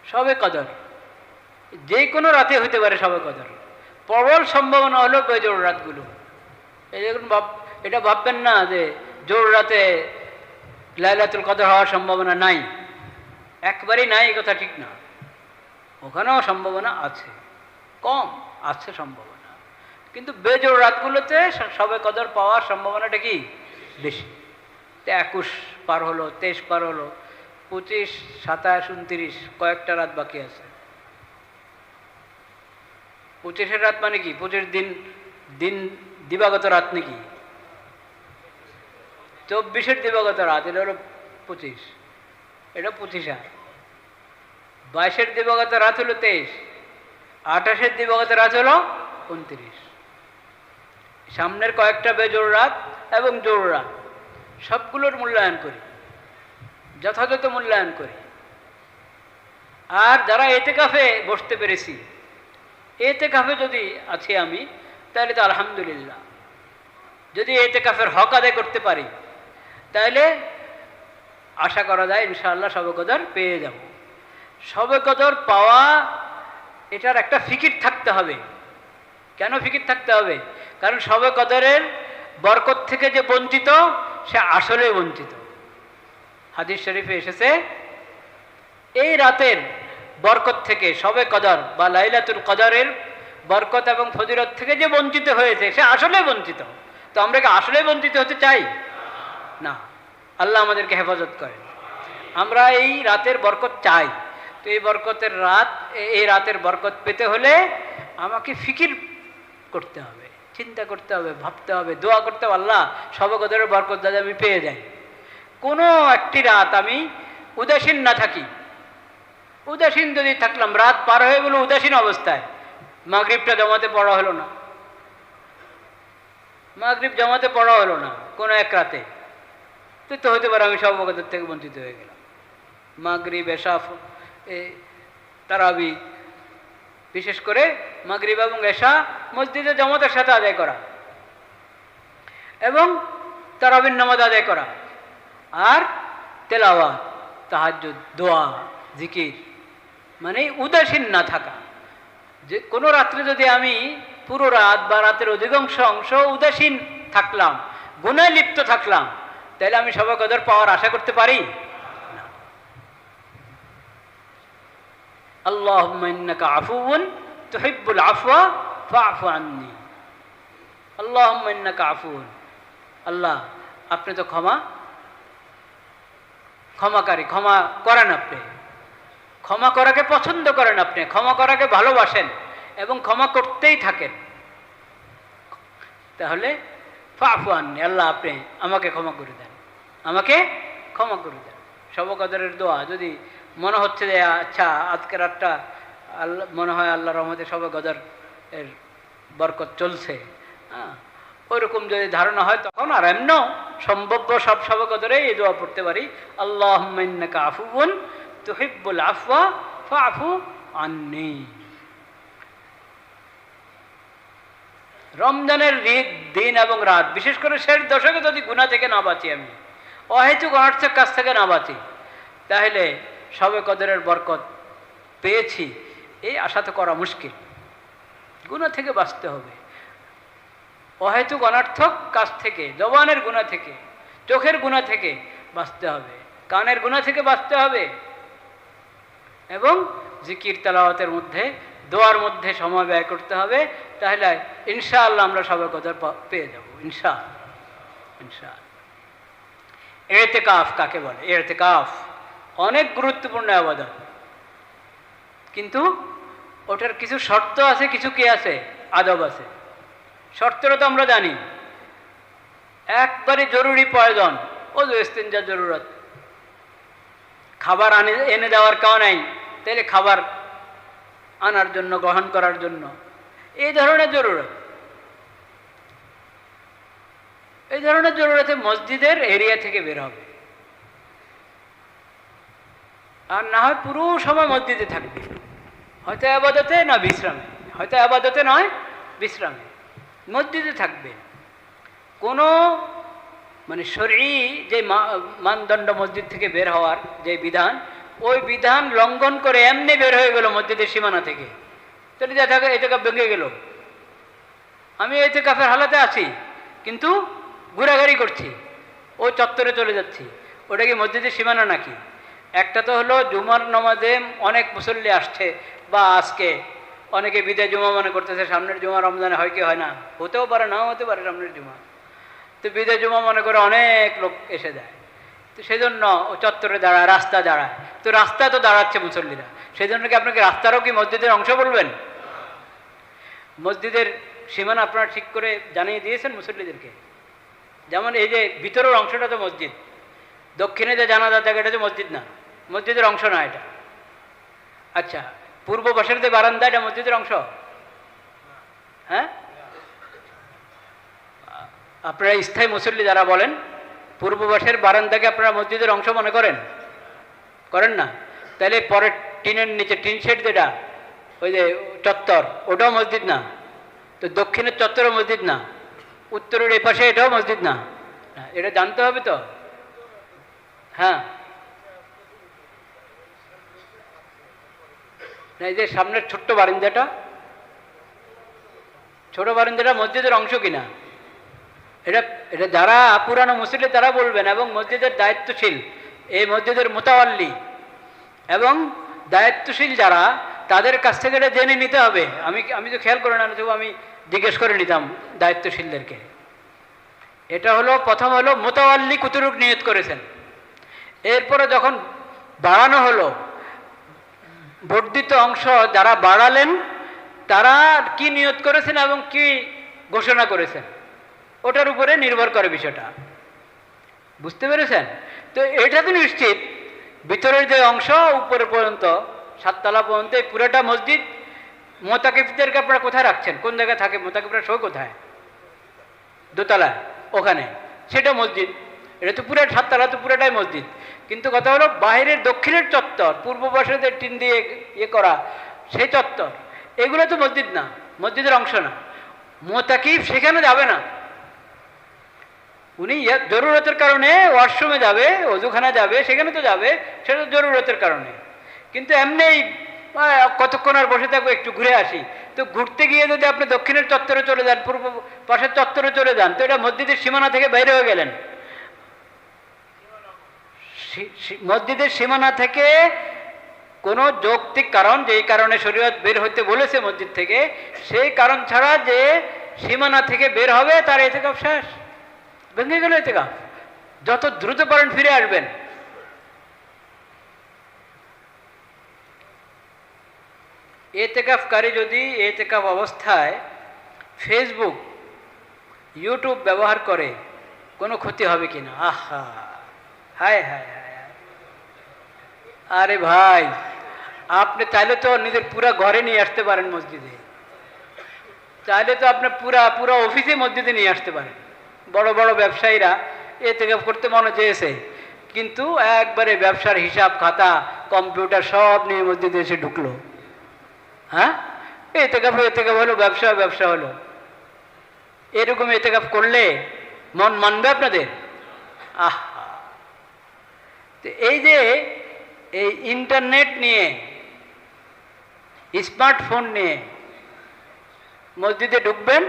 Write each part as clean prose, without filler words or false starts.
শবে কদর যে কোনো রাতে হইতে পারে। শবে কদর প্রবল সম্ভাবনা হলো বেজোড় রাতগুলো। এই দেখুন এটা ভাববেন না যে জোর রাতে লাইলাতুল কদর হওয়ার সম্ভাবনা নাই, একবারেই নাই, এই কথা ঠিক না। ওখানেও সম্ভাবনা আছে, কম আছে সম্ভাবনা, কিন্তু বেজোড় রাতগুলোতে শবে কদর পাওয়ার সম্ভাবনাটা কি বেশি। 21 পার হলো, 23 পার হলো, 25, 27, 29, কয়েকটা রাত বাকি আছে। 25-এর রাত মানে কি? 25 দিন দিবাগত রাত নাকি? 24-এর দিবাগত রাত, এটা হলো 25, এটা 25। 22-এর দিবাগত রাত হলো 23, 28-এর দিবাগত রাত হলো 29। সামনের কয়েকটা বেজোড় রাত এবং জোড় রাত সবগুলোর মূল্যায়ন করি, যথাযথ মূল্যায়ন করি। আর যারা এতেকাফে বসতে পেরেছি, এতেকাফে যদি আছি আমি, তাহলে তো আলহামদুলিল্লাহ। যদি এতেকাফের হক আদায় করতে পারি, তাহলে আশা করা যায় ইনশাআল্লাহ শবে কদর পেয়ে যাব। শবে কদর পাওয়া, এটার একটা ফিকির থাকতে হবে। কেন ফিকির থাকতে হবে? কারণ শবে কদরের বরকত থেকে যে বঞ্চিত, সে আসলে বঞ্চিত। হাদিস শরীফে এসেছে, এই রাতের বরকত থেকে, শবে কদর বা লাইলাতুল কদরের বরকত এবং ফজিলত থেকে যে বঞ্চিত হয়েছে, সে আসলে বঞ্চিত। তো আমরা কি আসলে বঞ্চিত হতে চাই? না, আল্লাহ আমাদেরকে হেফাজত করেন। আমরা এই রাতের বরকত চাই। তো এই বরকতের রাত, এই রাতের বরকত পেতে হলে আমাকে ফিকির করতে হবে, চিন্তা করতে হবে, ভাবতে হবে, দোয়া করতে হবে, আল্লাহ শবে কদরের বরকত যাতে আমি পেয়ে যাই। কোনো একটি রাত আমি উদাসীন না থাকি। উদাসীন যদি থাকলাম, রাত পার হয়ে গেল উদাসীন অবস্থায়, মাগরিবটা জামাতে পড়া হলো না, মাগরিব জামাতে পড়া হলো না কোনো এক রাতে, তো হতে পারে আমি শবে কদর থেকে বঞ্চিত হয়ে গেলাম। মাগরিব, এশা, তারাবি, বিশেষ করে মাগরিব এবং এশা মসজিদে জামাতের সাথে আদায় করা এবং তারাবির নামাজ আদায় করা, আর তেলাওয়াত, তাহাজ্জুদ, দোয়া, জিকির, মানে উদাসীন না থাকা। যে কোনো রাত্রে যদি আমি পুরো রাত বা রাতের অধিকাংশ অংশ উদাসীন থাকলাম, গুনাহে লিপ্ত থাকলাম, তাহলে আমি শবে কদর পাওয়ার আশা করতে পারি না। আল্লাহুম্মা ইন্নাকা আফুউন তুহিব্বুল আফওয়া ফাআফু আন্নী। আল্লাহুম্মা ইন্নাকা আফুউন, আল্লাহ আপনি তো ক্ষমাকারী, ক্ষমা করেন আপনি, ক্ষমা করাকে পছন্দ করেন, আপনি ক্ষমা করাকে ভালোবাসেন এবং ক্ষমা করতেই থাকেন। তাহলে ফাআফু আন্নী, আল্লাহ আপনি আমাকে ক্ষমা করে দেন, আমাকে ক্ষমা করে দেন। শবে কদরের দোয়া যদি মনে হচ্ছে যে আচ্ছা আজকের রাতটা আল্লাহ, মনে হয় আল্লাহর রহমতে শবে কদর এর বরকত চলছে, ওইরকম যদি ধারণা হয়, তখন আর এমনও সম্ভাব্য সব শবে কদরে এই দোয়া পড়তে পারি, আল্লাহুম্মা ইন্নাকা আফুউন তুহিব্বুল আফওয়া ফাআফু আন্নী। রমজানের দিন এবং রাত, বিশেষ করে শেষ দশকে যদি গুনাহ থেকে না বাঁচি, আমি অহেতুক অনর্থক কাজ থেকে না বাঁচি, তাহলে শবে কদরের বরকত পেয়েছি এই আশা তো করা মুশকিল। গুনাহ থেকে বাঁচতে হবে, অহেতুক অনর্থক কাজ থেকে, জবানের গুনাহ থেকে, চোখের গুনাহ থেকে বাঁচতে হবে, কানের গুনাহ থেকে বাঁচতে হবে, এবং জিকির তেলাওয়াতের মধ্যে, দোয়ার মধ্যে সময় ব্যয় করতে হবে। তাহলে ইনশাআল্লাহ আমরা শবে কদর পেয়ে যাব ইনশাআল্লাহ। ইনশাআল্লাহ। ইতিকাফ কাকে বলে? ইতিকাফ অনেক গুরুত্বপূর্ণ ইবাদত, কিন্তু ওটার কিছু শর্ত আছে, কিছু কি আছে, আদব আছে। শর্তটা তো আমরা জানি, একবারে জরুরি প্রয়োজন, ওযু ইস্তিনজা জরুরত, খাবার এনে দেওয়ার কেউ নাই, তাহলে খাবার আনার জন্য, গ্রহণ করার জন্য, এই ধরনের জরুরত, এই ধরনের জরুরতে মসজিদের এরিয়া থেকে বের হবে, আর না হয় পুরো সময় মসজিদে থাকবে, হয়তো ইবাদতে না বিশ্রামে, হয়তো ইবাদতে নয় বিশ্রামে, মসজিদে থাকবে। কোনো মানে শরঈ যে মানদণ্ড মসজিদ থেকে বের হওয়ার যে বিধান, ওই বিধান লঙ্ঘন করে এমনি বের হয়ে গেল মসজিদের সীমানা থেকে, তাহলে এতেকাফ ভেঙে গেল। আমি এতেকাফের হালাতে আছি কিন্তু ঘোরাঘুরি করছি, ও চত্বরে চলে যাচ্ছি, ওটা কি মসজিদের সীমানা নাকি? একটা তো হলো জুমার নামাজে অনেক মুসল্লি আসছে, বা আজকে অনেকে বিদায় জুমা মনে করতেছে, সামনের জুমা রমজানে হয় কি হয় না, হতেও পারে নাও হতে পারে সামনের জুমা, তো বিদায় জুমা মনে করে অনেক লোক এসে যায়, তো সেজন্য ও চত্বরে দাঁড়ায়, রাস্তা দাঁড়ায়, তো রাস্তা তো দাঁড়াচ্ছে মুসল্লিরা, সেই জন্য কি আপনাকে রাস্তারও কি মসজিদের অংশ বলবেন? মসজিদের সীমানা আপনারা ঠিক করে জানিয়ে দিয়েছেন মুসল্লিদেরকে। যেমন এই যে ভিতরের অংশটা তো মসজিদ, দক্ষিণে যে জানাজা জায়গা এটা তো মসজিদ না, মসজিদের অংশ না এটা। আচ্ছা, পূর্ব পাশের যে বারান্দা এটা মসজিদের অংশ? হ্যাঁ, আপনারা স্থায়ী মুসল্লি যারা বলেন, পূর্ব পাশের বারান্দাকে আপনারা মসজিদের অংশ মনে করেন? করেন না? তাহলে পরের টিনের নিচে টিন শেড যেটা, ওই যে চত্বর, ওটাও মসজিদ না? তো দক্ষিণের চত্বরও মসজিদ না, উত্তরের এ পাশে এটাও মসজিদ না, এটা জানতে হবে তো। হ্যাঁ, এই যে সামনের ছোট্ট বারিন্দাটা, ছোট বারিন্দাটা মসজিদের অংশ কিনা, এটা এটা যারা পুরানো মুসল্লি তারা বলবেন, এবং মসজিদের দায়িত্বশীল, এই মসজিদের মোতাওয়াল্লি এবং দায়িত্বশীল যারা, তাদের কাছ থেকে এটা জেনে নিতে হবে। আমি তো খেয়াল করে না, তবু আমি জিজ্ঞেস করে নিতাম দায়িত্বশীলদেরকে। এটা হলো প্রথম হলো মোতাওয়াল্লি কতটুক নিয়ত করেছেন, এরপরে যখন বাড়ানো হলো, বর্ধিত অংশ যারা বাড়ালেন তারা কি নিয়ত করেছেন এবং কি ঘোষণা করেছেন, ওটার উপরে নির্ভর করে বিষয়টা। বুঝতে পেরেছেন? তো এটা তো নিশ্চিত ভিতরের যে অংশ উপরে পর্যন্ত, সাততলা পর্যন্ত, এই পুরোটা মসজিদ। মোতাকিফদেরকে আপনারা কোথায় রাখছেন? কোন জায়গায় থাকে মোতাকিফরা? শো কোথায়? দোতলায়, ওখানে, সেটা মসজিদ। এটা তো পুরো সাততলা, তো পুরোটাই মসজিদ। কিন্তু কথা হলো বাইরের দক্ষিণের চত্বর, পূর্ব পাশে যে টিন দিয়ে ইয়ে করা সেই চত্বর, এগুলো তো মসজিদ না, মসজিদের অংশ না। মোতাকিফ সেখানে যাবে না, উনি জরুরতের কারণে ওয়াশরুমে যাবে, অজুখানা যাবে, সেখানে তো যাবে, সেটা জরুরতের কারণে। কিন্তু এমনি কতক্ষণ আর বসে থাকবো, একটু ঘুরে আসি, তো ঘুরতে গিয়ে যদি আপনি দক্ষিণের চত্বরে চলে যান, পূর্ব পাশের চত্বরে চলে যান, তো এটা মসজিদের সীমানা থেকে বাইরে হয়ে গেলেন। মসজিদের সীমানা থেকে কোনো যৌক্তিক কারণ, যেই কারণে শরীয়ত বের হইতে বলেছে মসজিদ থেকে, সেই কারণ ছাড়া যে সীমানা থেকে বের হবে তার ইতিকাফ শেষ, ভেঙে গেল ইতিকাফ। যত দ্রুত পারেন ফিরে আসবেন। ইতিকাফকারী যদি ইতিকাফ অবস্থায় ফেসবুক, ইউটিউব ব্যবহার করে, কোনো ক্ষতি হবে কিনা? আহা, হায় হায় হায়! আরে ভাই, আপনি চাইলে তো নিজের পুরা ঘরে নিয়ে আসতে পারেন মসজিদে, চাইলে তো আপনি পুরা অফিসে মসজিদে নিয়ে আসতে পারেন। বড় বড় ব্যবসায়ীরা ইতিকাফ করতে মনে চেয়েছে, কিন্তু একবারে ব্যবসার হিসাব খাতা, কম্পিউটার সব নিয়ে মসজিদে এসে ঢুকলো। হ্যাঁ, ইতিকাফ হলো, ব্যবসা হলো। এরকম ইতিকাফ করলে মন মানবে আপনাদের? আহ, তো এই যে এই ইন্টারনেট নিয়ে, স্মার্টফোন নিয়ে মসজিদে ঢুকবেন,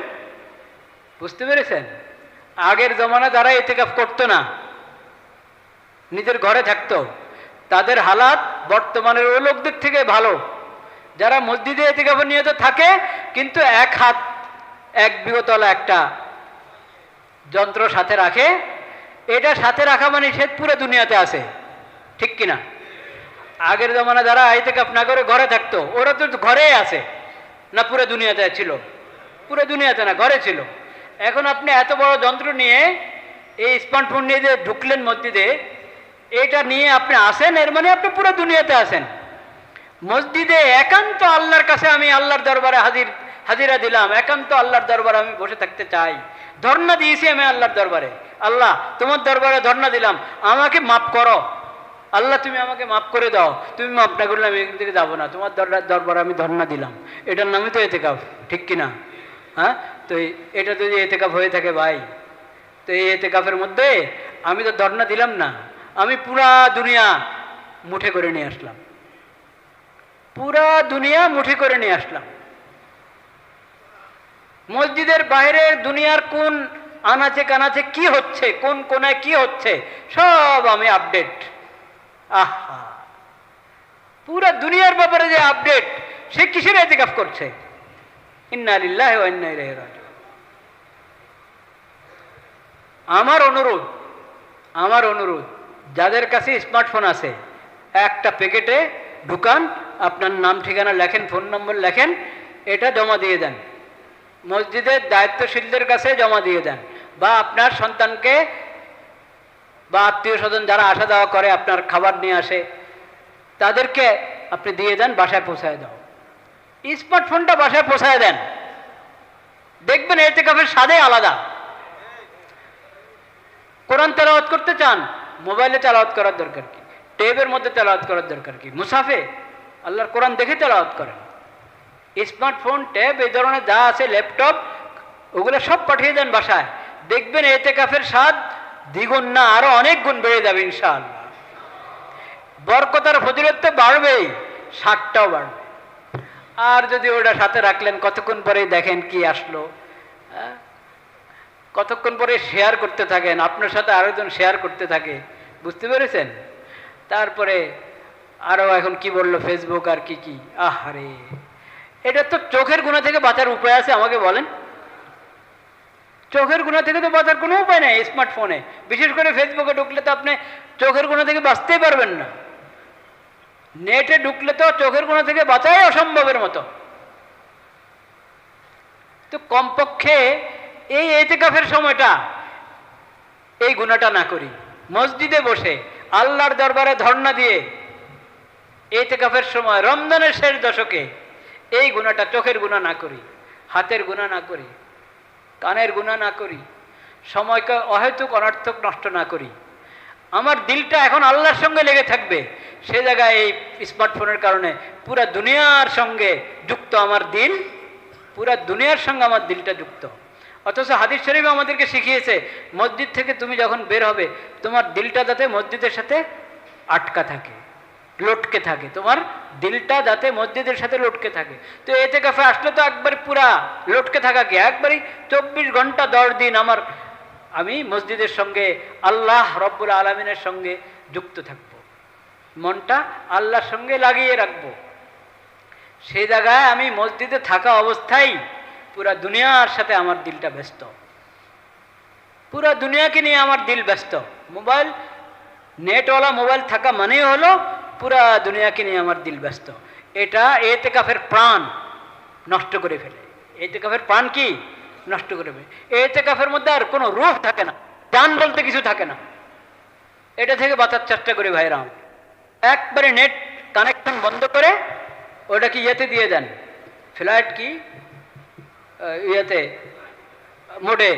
বুঝতে পেরেছেন? আগের জমানা যারা ইতিকাফ করতো না, নিজের ঘরে থাকতো, তাদের হালাত বর্তমানের ওই লোকদের থেকে ভালো। যারা মসজিদে ইতিকাফ নিয়ত থাকে, কিন্তু এক হাত এক বিঘতলা একটা যন্ত্র সাথে রাখে, এটা সাথে রাখা মানে সে পুরো দুনিয়াতে আছে, ঠিক কিনা? আগের জমানা যারা ইতিকাফ না করে ঘরে থাকতো, ওরা তো ঘরেই আছে না, পুরো দুনিয়াতে ছিল? পুরো দুনিয়াতে না, ঘরে ছিল। এখন আপনি এত বড় যন্ত্র নিয়ে, এই স্মার্টফোন নিয়ে যে ঢুকলেন মসজিদে, এটা নিয়ে আপনি আসেন, এর মানে আপনি পুরো দুনিয়াতে আছেন। মসজিদে একান্ত আল্লাহর কাছে আমি আল্লাহর দরবারে হাজিরা দিলাম, একান্ত আল্লাহর দরবারে আমি বসে থাকতে চাই, ধর্ণা দিয়েছি আমি আল্লাহর দরবারে। আল্লাহ, তোমার দরবারে ধর্ণা দিলাম, আমাকে মাফ করো। আল্লাহ, তুমি আমাকে মাফ করে দাও, তুমি মাফ না করলে আমি এখান থেকে যাবো না, তোমার দরবারে আমি ধর্ণা দিলাম। এটার নামই তো ইতিকাফ, ঠিক কিনা? হ্যাঁ, তো এটা যদি ইতিকাফ হয়ে থাকে ভাই, তো এই ইতিকাফের মধ্যে আমি তো ধর্ণা দিলাম না, আমি পুরা দুনিয়া মুঠে করে নিয়ে আসলাম, পুরা দুনিয়া মুঠে করে নিয়ে আসলাম। মসজিদের বাইরে দুনিয়ার কোন আনাচে কানাচে কি হচ্ছে, কোন কোনায় কি হচ্ছে, সব আমি আপডেট। আহা, পুরা দুনিয়ার ব্যাপারে যে আপডেট, সে কিসের ইতিকাফ করছে? ইন্না লিল্লাহি ওয়া ইন্না ইলাইহি রাজিউন। আমার অনুরোধ, যাদের কাছে স্মার্টফোন আছে, একটা প্যাকেটে ঢুকান, আপনার নাম ঠিকানা লেখেন, ফোন নম্বর লেখেন, এটা জমা দিয়ে দেন, মসজিদের দায়িত্বশীলদের কাছে জমা দিয়ে দেন, বা আপনার সন্তানকে বা আত্মীয় স্বজন যারা আসা যাওয়া করে, আপনার খাবার নিয়ে আসে, তাদেরকে আপনি দিয়ে দেন, বাসায় পৌঁছায় দাও। স্মার্টফোনটা বাসায় পৌঁছায় দেন, দেখবেন ইতিকাফের স্বাদে আলাদা। কোরআন তেলাওয়াত করতে চান, মোবাইলে তেলাওয়াত করার দরকার কি? টেবের মধ্যে তেলাওয়াত করার দরকার কি? মুসাফে আল্লাহর কোরআন দেখে তেলাওয়াত করেন। স্মার্টফোন, ট্যাব, এই ধরনের যা আছে, ল্যাপটপ, ওগুলো সব পাঠিয়ে দেন বাসায়, দেখবেন ইতিকাফের স্বাদ দ্বিগুণ না আরো অনেক গুণ বেড়ে যাবে ইনশাআল্লাহ। বরকতার ফজিলত তো বাড়বেই, স্বাদটাও বাড়বে। আর যদি ওটা সাথে রাখলেন, কতক্ষণ পরে দেখেন কি আসলো, কতক্ষণ পরে শেয়ার করতে থাকেন, আপনার সাথে আরেকজন শেয়ার করতে থাকে, বুঝতে পেরেছেন? তারপরে আরো এখন কি বললো ফেসবুক আর কি কি, আহারে, এটা তো চোখের গুণা থেকে বাঁচার উপায় আছে? আমাকে বলেন, চোখের গুণা থেকে তো বাঁচার কোনো উপায় নেই স্মার্টফোনে। বিশেষ করে ফেসবুকে ঢুকলে তো আপনি চোখের গুণা থেকে বাঁচতেই পারবেন না। নেটে ঢুকলে তো চোখের গুণা থেকে বাঁচাই অসম্ভবের মতো। তো কমপক্ষে এই ইতিকাফের সময়টা এই গুণাটা না করি, মসজিদে বসে আল্লাহর দরবারে ধর্ণা দিয়ে ইতিকাফের সময় রমজানের শেষ দশকে এই গুণাটা, চোখের গুণা না করি, হাতের গুণা না করি, কানের গুণা না করি, সময়কে অহেতুক অনর্থক নষ্ট না করি। আমার দিলটা এখন আল্লাহর সঙ্গে লেগে থাকবে, সে জায়গায় এই স্মার্টফোনের কারণে পুরা দুনিয়ার সঙ্গে যুক্ত আমার দিল, পুরা দুনিয়ার সঙ্গে আমার দিলটা যুক্ত। অথচ হাদিস শরীফ আমাদেরকে শিখিয়েছে, মসজিদ থেকে তুমি যখন বের হবে, তোমার দিলটা যাতে মসজিদের সাথে আটকা থাকে, লটকে থাকে, তোমার দিলটা যাতে মসজিদের সাথে লটকে থাকে। তো ইতিকাফে আসলে তো একবারে পুরা লটকে থাকা কি, একবারই 24 ঘন্টা 10 দিন আমি মসজিদের সঙ্গে, আল্লাহ রব্বুল আলামিনের সঙ্গে যুক্ত থাকব, মনটা আল্লাহর সঙ্গে লাগিয়ে রাখবো। সেই জায়গায় আমি মসজিদে থাকা অবস্থায় পুরা দুনিয়ার সাথে আমার দিলটা ব্যস্ত, পুরা দুনিয়াকে নিয়ে আমার দিল ব্যস্ত। মোবাইল, নেটওয়ালা মোবাইল থাকা মানেই হলো পুরা দুনিয়াকে নিয়ে আমার দিল ব্যস্ত। এটা ইতিকাফের প্রাণ নষ্ট করে ফেলে। ইতিকাফের প্রাণ কি নষ্ট করে ফেলে? ইতিকাফের মধ্যে আর কোনো রূহ থাকে না, প্রাণ বলতে কিছু থাকে না। এটা থেকে বাঁচার চেষ্টা করি ভাইরা, একবারে নেট কানেকশন বন্ধ করে ওটা কি ইয়েতে দিয়ে দেন, ফ্লাইট কি ইয়েতে মোডে,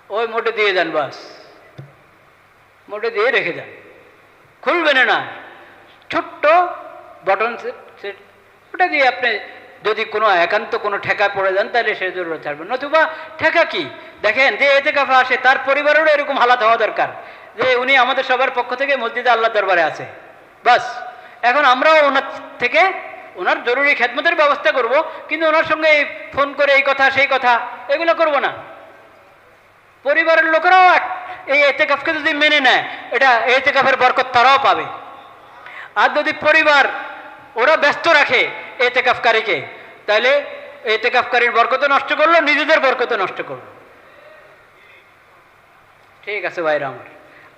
ওই মোডে দিয়ে দেন, বাস মোডে দিয়ে রেখে দেন, খুলবেন না। ছোট্ট বটন সেট, ওটা দিয়ে আপনি যদি কোনো একান্ত কোনো ঠেকা পড়ে যান তাহলে সে জরুরত থাকবে। নতুবা ঠেকা কি, দেখেন যে ইতিকাফে আসে তার পরিবারেরও এরকম হালাত হওয়া দরকার যে উনি আমাদের সবার পক্ষ থেকে মসজিদে আল্লাহ দরবারে আছে, বাস। এখন আমরাও ওনার থেকে ওনার জরুরি খেদমতের ব্যবস্থা করব, কিন্তু ওনার সঙ্গে ফোন করে এই কথা সেই কথা এগুলো করব না। পরিবারের লোকেরাও এই ইতিকাফকে যদি মেনে নেয়, এটা ইতিকাফের বরকত তারাও পাবে। আর যদি পরিবার ওরা ব্যস্ত রাখে ইতিকাফকারীকে, তাহলে ইতিকাফকারীর বরকত নষ্ট করলো, নিজেদের বরকত নষ্ট করলো। ঠিক আছে ভাইরা আমার,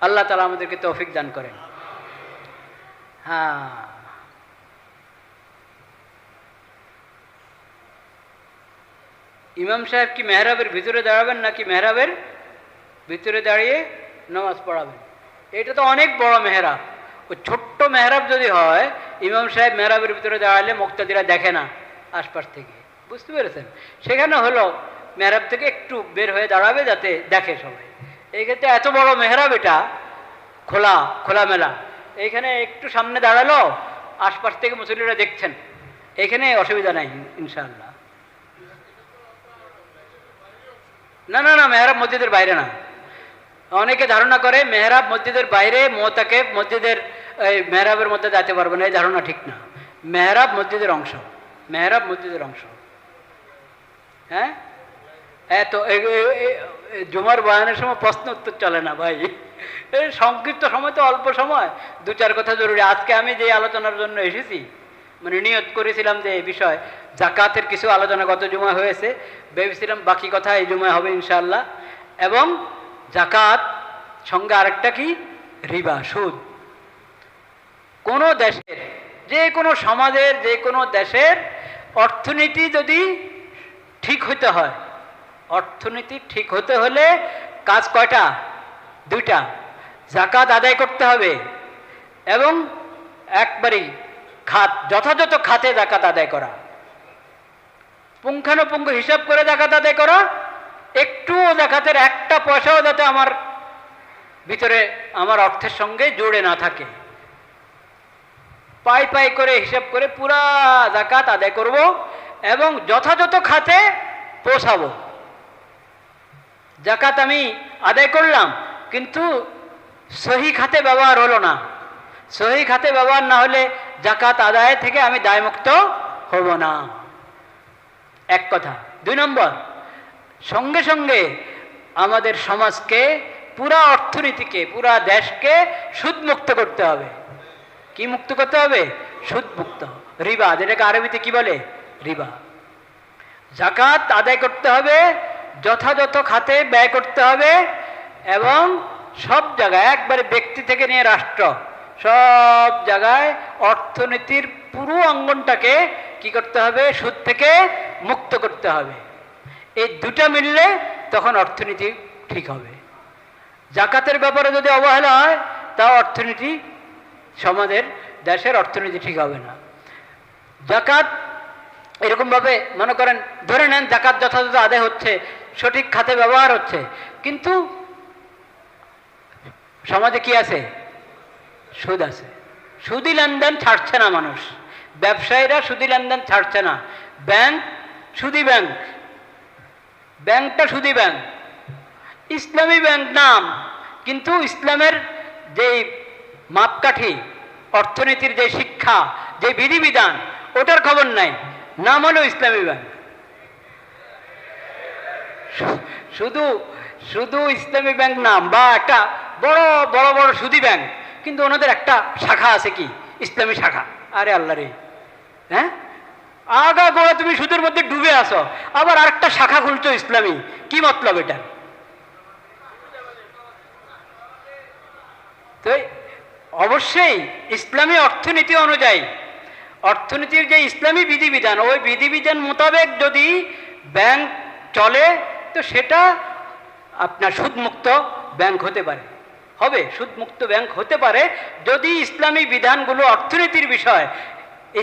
আল্লাহ তাআলা আমাদেরকে তৌফিক দান করেন। হ্যাঁ, ইমাম সাহেব কি মেহরাবের ভিতরে দাঁড়াবেন নাকি মেহরাবের ভিতরে দাঁড়িয়ে নামাজ পড়াবেন? এটা তো অনেক বড় মেহরাব। ওই ছোট্ট মেহরাব যদি হয়, ইমাম সাহেব মেহরাবের ভিতরে দাঁড়ালে মুক্তাদিরা দেখে না আশপাশ থেকে, বুঝতে পেরেছেন? সেখানে হলো মেহরাব থেকে একটু বের হয়ে দাঁড়াবে যাতে দেখে সবাই। এই ক্ষেত্রে এত বড় মেহরাব, এটা খোলামেলা, এইখানে একটু সামনে দাঁড়ালো, আশপাশ থেকে মুসল্লিরা দেখছেন, এখানে অসুবিধা নাই ইনশাআল্লাহ। না না না, মেহরাব মসজিদের বাইরে না। অনেকে ধারণা করে মেহরাব মসজিদের বাইরে, মোতাকেব মসজিদের এই মেহরাবের মধ্যে যেতে পারবে না, এই ধারণা ঠিক না। মেহরাব মসজিদের অংশ, মেহরাব মসজিদের অংশ। হ্যাঁ, এত জুমার বয়ানের সময় প্রশ্ন উত্তর চলে না ভাই, এই সংক্ষিপ্ত সময় তো অল্প সময়, দু চার কথা জরুরি। আজকে আমি যে আলোচনার জন্য এসেছি, মানে নিয়ত করেছিলাম যে এই বিষয় জাকাতের কিছু আলোচনা গত জুমা হয়েছে, ভেবেছিলাম বাকি কথা এই জুমায় হবে ইনশাআল্লাহ। এবং জাকাত সঙ্গে আরেকটা কি, রিবা, সুদ। কোনো দেশের, যে কোনো সমাজের, যে কোনো দেশের অর্থনীতি যদি ঠিক হইতে হয়, অর্থনীতি ঠিক হতে হলে কাজ কয়টা? দুইটা। জাকাত আদায় করতে হবে এবং একবারই খাত, যথাযথ খাতে জাকাত আদায় করা, পুঙ্খানুপুঙ্খ হিসাব করে জাকাত আদায় করা। একটুও জাকাতের একটা পয়সাও যাতে আমার ভিতরে, আমার অর্থের সঙ্গে জুড়ে না থাকে। পাই পাই করে হিসাব করে পুরা জাকাত আদায় করব এবং যথাযথ খাতে পৌঁছাবো। জাকাত আমি আদায় করলাম কিন্তু সহি খাতে ব্যবহার হলো না। সহি খাতে ব্যবহার না হলে জাকাত আদায় থেকে আমি দায়মুক্ত হব না, এক কথা। দুই নম্বর, সঙ্গে সঙ্গে আমাদের সমাজকে, পুরা অর্থনীতিকে, পুরা দেশকে সুদমুক্ত করতে হবে। কি মুক্ত করতে হবে? সুদমুক্ত। রিবা, যেটাকে আরবিতে কি বলে? রিবা। জাকাত আদায় করতে হবে, যথাযথ খাতে ব্যয় করতে হবে এবং সব জায়গায়, একবারে ব্যক্তি থেকে নিয়ে রাষ্ট্র, সব জায়গায় অর্থনীতির পুরো অঙ্গনটাকে কি করতে হবে? সুদ থেকে মুক্ত করতে হবে। এই দুটা মিললে তখন অর্থনীতি ঠিক হবে। জাকাতের ব্যাপারে যদি অবহেলা হয়, তা অর্থনীতি, সমাজের, দেশের অর্থনীতি ঠিক হবে না। জাকাত এরকমভাবে মনে করেন, ধরে নেন জাকাত যথাযথ আদায় হচ্ছে, সঠিক খাতে ব্যবহার হচ্ছে, কিন্তু সমাজে কি আছে? সুদ আছে। সুদি লেনদেন ছাড়ছে না মানুষ, ব্যবসায়ীরা সুদি লেনদেন ছাড়ছে না। ব্যাংক সুদি ব্যাংক, ব্যাংকটা সুদি ব্যাংক, ইসলামী ব্যাংক নাম, কিন্তু ইসলামের যে মাপকাঠি, অর্থনীতির যে শিক্ষা, যে বিধিবিধান, ওটার খবর নাই, নাম হলো ইসলামী ব্যাংক। শুধু শুধু ইসলামী ব্যাংক নাম, বা একটা বড় বড় বড় সুদি ব্যাংক, কিন্তু ওনাদের একটা শাখা আছে, কি? ইসলামী শাখা। আরে আল্লাহ রে, হ্যাঁ, আগা গোড়া তুমি সুদের মধ্যে ডুবে আসো, আবার আরেকটা শাখা খুলছো ইসলামী, কি মতলব এটা? তো অবশ্যই ইসলামী অর্থনীতি অনুযায়ী, অর্থনীতির যে ইসলামী বিধিবিধান, ওই বিধিবিধান মোতাবেক যদি ব্যাংক চলে, তো সেটা আপনার সুদমুক্ত ব্যাংক হতে পারে, হবে সুদমুক্ত ব্যাংক হতে পারে, যদি ইসলামী বিধানগুলো, অর্থনীতির বিষয়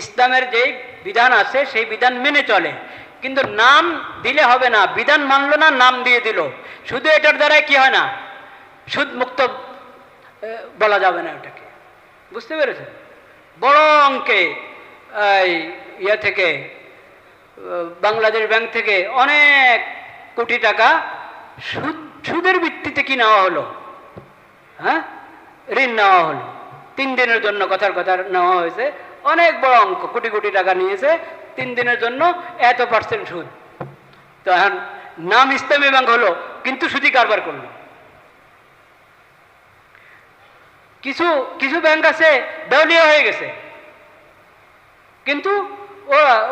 ইসলামের যেই বিধান আছে সেই বিধান মেনে চলে। কিন্তু নাম দিলে হবে না, বিধান মানলো না, নাম দিয়ে দিল, শুধু এটার দ্বারাই কি হয় না? সুদমুক্ত বলা যাবে না ওটাকে, বুঝতে পেরেছেন? বড় অঙ্কে ইয়ে থেকে, বাংলাদেশ ব্যাংক থেকে অনেক কোটি টাকা সুদের ভিত্তিতে কি নেওয়া হলো, হ্যাঁ, ঋণ নেওয়া হলো, 3 দিনের জন্য, কথার কথা নেওয়া হয়েছে, অনেক বড় অঙ্ক, কোটি কোটি টাকা নিয়েছে, 3 দিনের জন্য এত % সুদ। তো এখন নাম ইসলামী ব্যাংক হলো, কিন্তু সুদি কারবার করলো। কিছু কিছু ব্যাংক আছে দেউলিয়া হয়ে গেছে, কিন্তু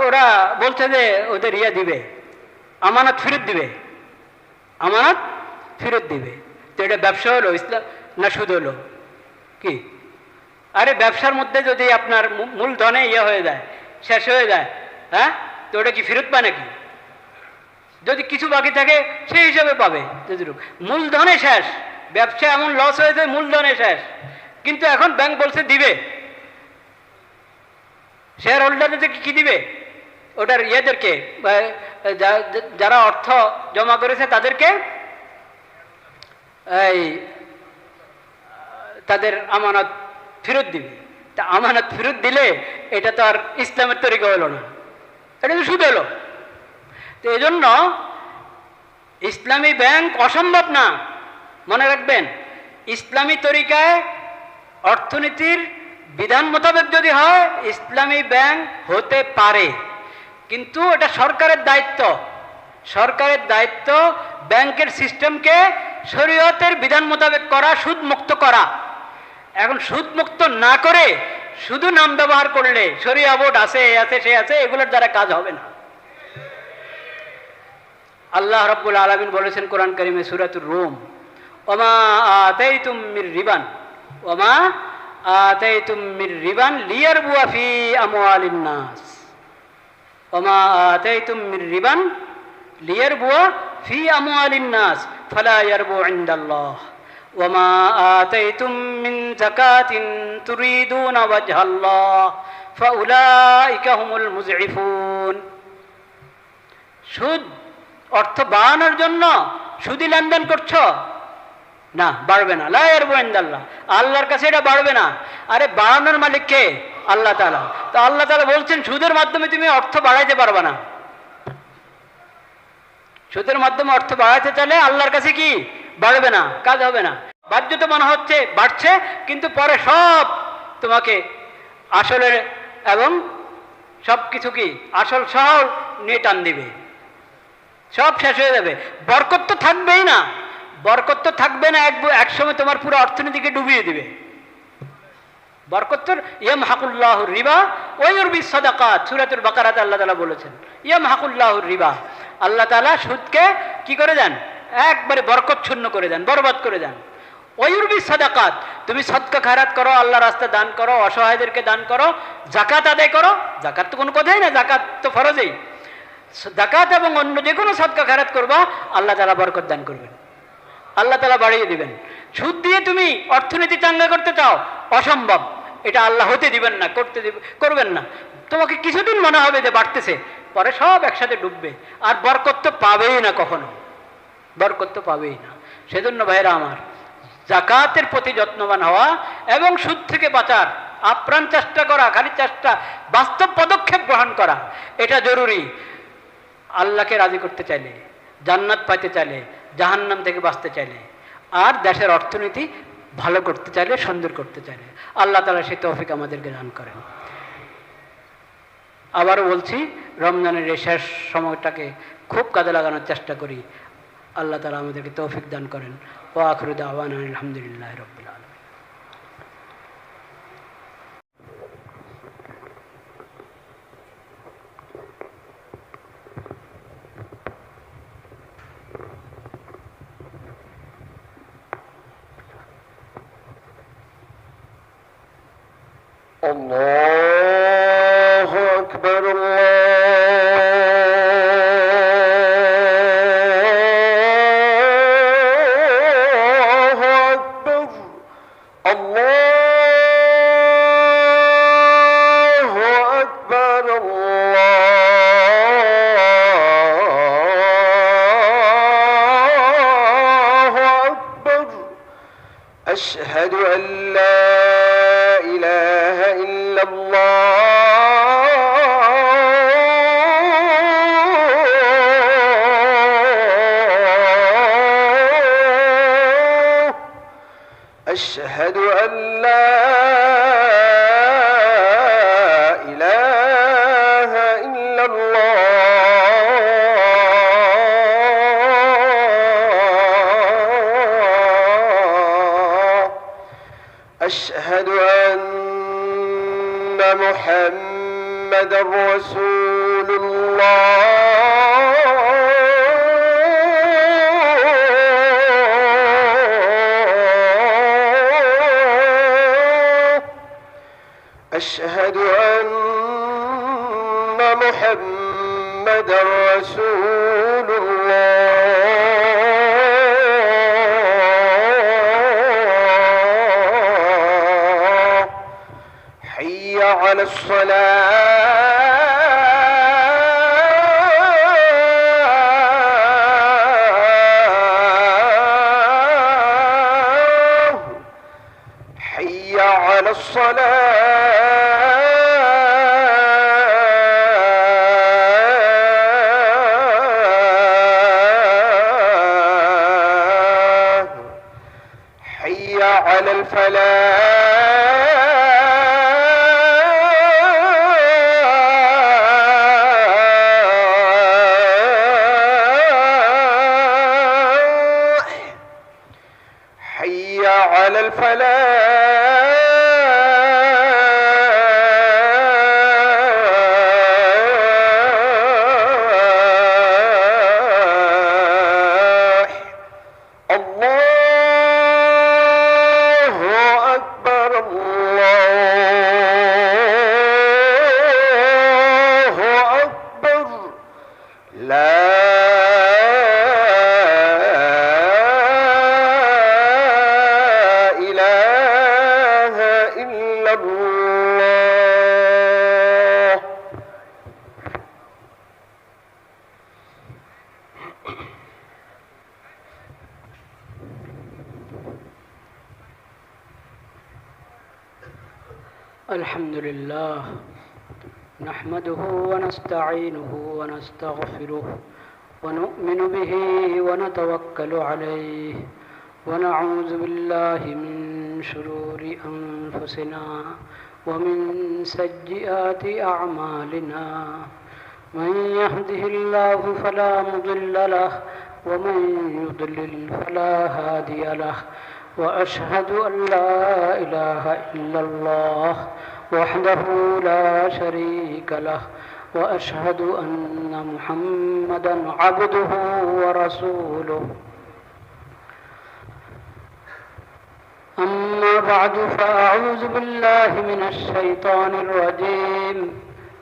ওরা বলছে যে ওদের ইয়া দিবে, আমানত ফেরত দিবে, আমানত ফেরত দিবে। তো এটা ব্যবসা হলো ইসলাম না সুদ হলো? কি? আরে ব্যবসার মধ্যে যদি আপনার মূলধনে ইয়ে হয়ে যায়, শেষ হয়ে যায়, হ্যাঁ, তো ওটা কি ফেরত পায় নাকি? যদি কিছু বাকি থাকে সেই হিসাবে পাবে। যদি মূলধনে শেষ, ব্যবসা এমন লস হয়েছে, মূলধনে শেষ, কিন্তু এখন ব্যাংক বলছে দিবে, শেয়ার হোল্ডারদেরকে কি দিবে? ওটার ইয়েদেরকে, যারা অর্থ জমা করেছে তাদেরকে এই তাদের আমানত ফেরত দিবে। তা আমানত ফেরত দিলে এটা তো আর ইসলামের তরিকা হলো না, এটা তো সুদ হলো। তো এই জন্য ইসলামী ব্যাংক অসম্ভব না, মনে রাখবেন। ইসলামী তরিকায় অর্থনীতির বিধান মোতাবেক যদি হয় ইসলামী ব্যাংক হতে পারে, কিন্তু এটা সরকারের দায়িত্ব। সরকারের দায়িত্ব ব্যাংকের সিস্টেমকে শরীয়তের বিধান মোতাবেক করা, সুদমুক্ত করা। এখন সুদমুক্ত না করে শুধু নাম ব্যবহার করলে শরিয়া বোর্ড আছে, এ আছে, সে আছে, এগুলোর দ্বারা কাজ হবে না। আল্লাহ রাব্বুল আলামিন বলেছেন কোরআন কারিমে সূরাতুর রুম, ওমা আতাইতুম মির রিবান ওমা আতাইতুম মির রিবান লিয়ারবুয়া ফি আমওয়ালিন নাস ওমা আতাইতুম মির রিবান লিয়ারবুয়া ফি আমওয়ালিন নাস ফালা ইয়ারবু ইনদাল্লাহ ওমা আতাইতুম মিন যাকাতিন তুরিদুনা ওয়াজহাল্লাহ ফাউলাইকা হুমুল মুযইফুন। সুদ অর্থ বাড়ানোর জন্য সুদি লেনদেন করছো না, বাড়বে না। লা ইয়ারবু ইনদাল্লাহ, আল্লাহর কাছে এটা বাড়বে না। আরে বাড়ানোর মালিক কে? আল্লাহ তাআলা। তো আল্লাহ তাআলা বলছেন সুদের মাধ্যমে তুমি অর্থ বাড়াইতে পারবে না। সুদের মাধ্যমে অর্থ বাড়াইতে চাইলে আল্লাহর কাছে কি বাড়বে না, কাজ হবে না। বাধ্যতা মনে হচ্ছে বাড়ছে, কিন্তু পরে সব তোমাকে আসলের এবং সব কিছু কি আসল সহ নিয়ে টান দিবে, সব শেষ হয়ে যাবে। বরকত তো থাকবেই না, বরকত তো থাকবে না, এক সময় তোমার পুরো অর্থনীতিকে ডুবিয়ে দিবে। বরকত ইয়ামহাকুল্লাহুর রিবা ওয়া ইউরবিস সাদাকাত, সূরাতুল বাকারাতে আল্লাহ তাআলা বলেছেন ইয়ামহাকুল্লাহুর রিবা। আল্লাহ তাআলা সুদকে কি করে দেন? একবারে বরকতশূন্য করে দেন, বরবাদ করে দেন। ওয়া ইউরবিস সাদাকাত, তুমি সদকা খায়রাত করো, আল্লাহর রাস্তায় দান করো, অসহায়দেরকে দান করো, যাকাত আদায় করো। যাকাত তো কোনো কথাই না, যাকাত তো ফরজই। যাকাত এবং অন্য যে কোনো সদকা খায়রাত করবা, আল্লাহ তাআলা বরকত দান করবেন, আল্লাহ তাআলা বাড়িয়ে দিবেন। সুদ দিয়ে তুমি অর্থনীতি চাঙ্গা করতে চাও, অসম্ভব। এটা আল্লাহ হতে দিবেন না, করবেন না। তোমাকে কিছুদিন মনে হবে যে বাড়তেছে, পরে সব একসাথে ডুববে, আর বরকত তো পাবেই না, কখনো বরকত তো পাবেই না। সেজন্য ভাইরা আমার, যাকাতের প্রতি যত্নবান হওয়া এবং সুদ থেকে বাঁচার আপ্রাণ চেষ্টা করা, খালি চেষ্টা, বাস্তব পদক্ষেপ গ্রহণ করা, এটা জরুরি। আল্লাহকে রাজি করতে চাইলে, জান্নাত পাইতে চাইলে, জাহান্নাম থেকে বাঁচতে চাইলে, আর দেশের অর্থনীতি ভালো করতে চাইলে, সুন্দর করতে চাইলে, আল্লাহ তাআলা সেই তৌফিক আমাদেরকে দান করেন। আবারও বলছি, রমজানের এই শেষ সময়টাকে খুব কাজে লাগানোর চেষ্টা করি। আল্লাহ তাআলা আমাদেরকে তৌফিক দান করেন। ওয়া আখিরু দাওয়ানা আলহামদুলিল্লাহি রাব্বিল আলামিন। الله أكبر الله أكبر الله أكبر الله أكبر أشهد أن لا إله إلا الله أشهد أن لا إله إلا الله أشهد أن محمد رسول الله أشهد أن محمد رسول الله حي على الصلاة حي على الصلاة حي على الفلاح الفلاح الله أكبر الله أكبر لا إله إلا الله. الحمد لله نحمده ونستعينه ونستغفره ونؤمن به ونتوكل عليه ونعوذ بالله من شرور أنفسنا ومن سيئات أعمالنا من يهده الله فلا مضل له ومن يضلل فلا هادي له وأشهد أن لا إله إلا الله وحده لا شريك له وأشهد أن محمدًا عبده ورسوله. أما بعد فأعوذ بالله من الشيطان الرجيم.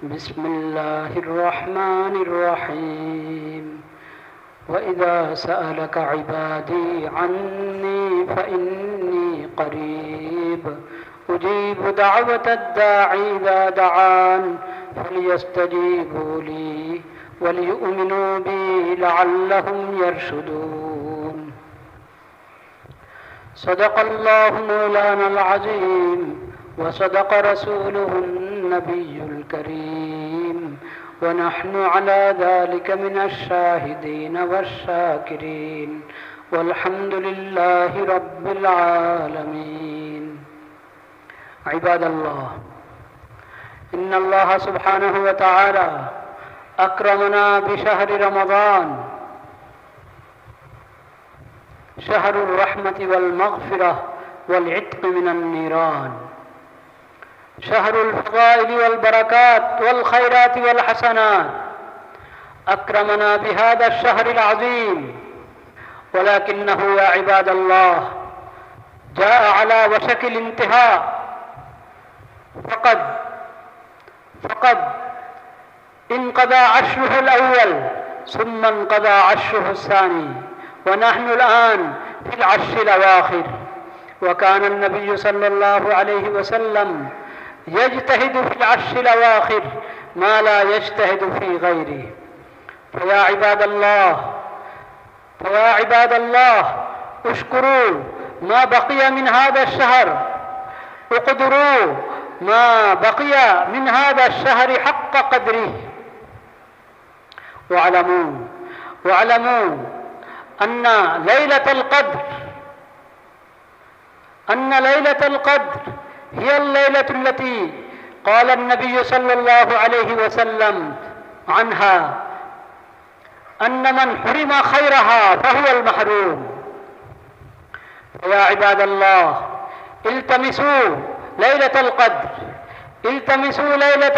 بسم الله الرحمن الرحيم. وإذا سألك عبادي عني فإني قريب أجيب دعوة الداعي إذا دعان فليستجيبوا لي وليؤمنوا بي لعلهم يرشدون. صدق الله مولانا العظيم وصدق رسوله النبي الكريم ونحن على ذلك من الشاهدين والشاكرين والحمد لله رب العالمين. عباد الله، إن الله سبحانه وتعالى أكرمنا بشهر رمضان، شهر الرحمة والمغفرة والعتق من النيران، شهر الفضائل والبركات والخيرات والحسنات. أكرمنا بهذا الشهر العظيم، ولكنه يا عباد الله جاء على وشك الانتهاء. فقد انقضى عشره الأول ثم انقضى عشره الثاني ونحن الآن في العشر الأواخر. وكان النبي صلى الله عليه وسلم يجتهد في العشر الأواخر ما لا يجتهد في غيره. فيا عباد الله اشكروا ما بقي من هذا الشهر، اقدروا ما بقي من هذا الشهر حق قدره. واعلموا أن ليلة القدر هي الليلة التي قال النبي صلى الله عليه وسلم عنها أن من حرم خيرها فهو المحروم. فيا عباد الله التمسوا ليلة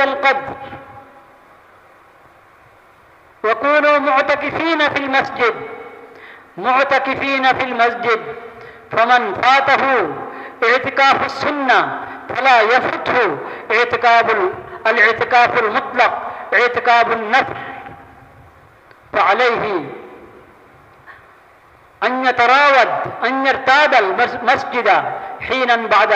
القدر وكونوا معتكفين في المسجد. فمن فاته اعتكاف السنة فلا يفته الاعتكاف المطلق، اعتكاف النفل. فعليه أن يرتاد المسجد حينا بعد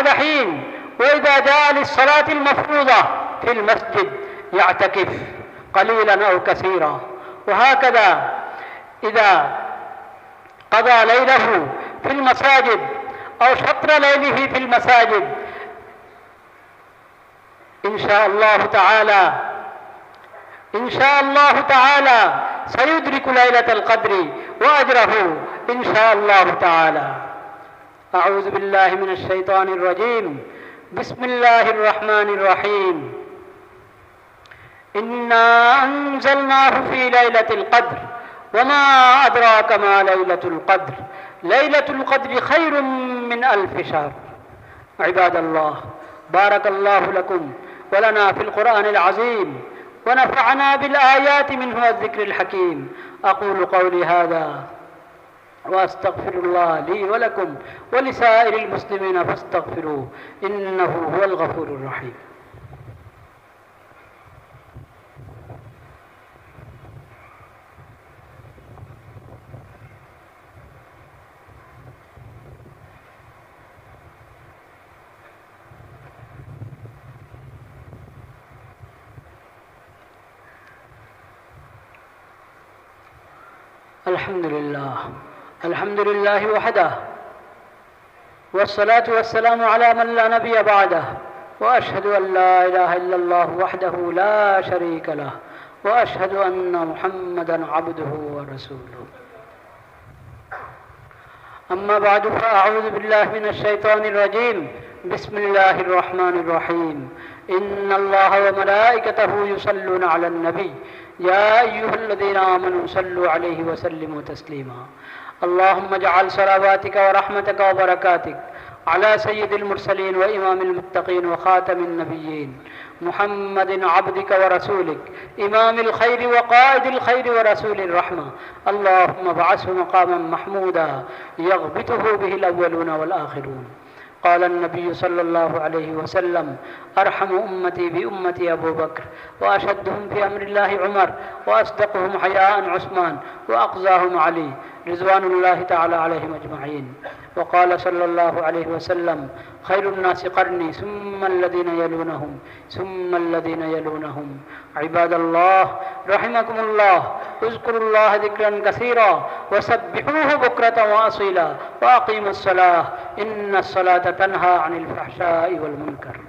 حين، وإذا جاء للصلاة المفروضة في المسجد يعتكف قليلا أو كثيرا. وهكذا إذا قضى ليله في المساجد أو شطر ليله في المساجد إن شاء الله تعالى سيدرك ليلة القدر وأجره إن شاء الله تعالى. أعوذ بالله من الشيطان الرجيم. بسم الله الرحمن الرحيم. إنا أنزلناه في ليلة القدر وما أدراك ما ليلة القدر ليلة القدر خير من 1000 شهر. عباد الله، بارك الله لكم ولنا في القرآن العظيم ونفعنا بالآيات منه والذكر الحكيم. أقول قولي هذا وأستغفر الله لي ولكم ولسائر المسلمين فاستغفروه إنه هو الغفور الرحيم. الحمد لله وحده، والصلاة والسلام على من لا نبي بعده، وأشهد أن لا إله إلا الله وحده لا شريك له، وأشهد أن محمدا عبده ورسوله. أما بعد، فأعوذ بالله من الشيطان الرجيم. بسم الله الرحمن الرحيم. إن الله وملائكته يصلون على النبي يا أيها الذين آمنوا صلوا عليه وسلموا تسليما. اللهم اجعل صلواتك ورحمتك وبركاتك على سيد المرسلين وإمام المتقين وخاتم النبيين محمد عبدك ورسولك إمام الخير وقائد الخير ورسول الرحمة. اللهم ابعثه مقاما محمودا يغبطه به الأولون والآخرون. قال النبي صلى الله عليه وسلم: أرحم أمتي بأمتي أبو بكر، وأشدهم في أمر الله عمر، وأصدقهم حياء عثمان، وأقزاهم علي رضوان الله تعالى عليهم أجمعين. وقال صلى الله عليه وسلم: خير الناس قرني ثم الذين يلونهم ثم الذين يلونهم. عباد الله رحمكم الله، اذكروا الله ذكرا كثيرا وسبحوه بكرة وأصيلا وأقيموا الصلاة إن الصلاة تنهى عن الفحشاء والمنكر.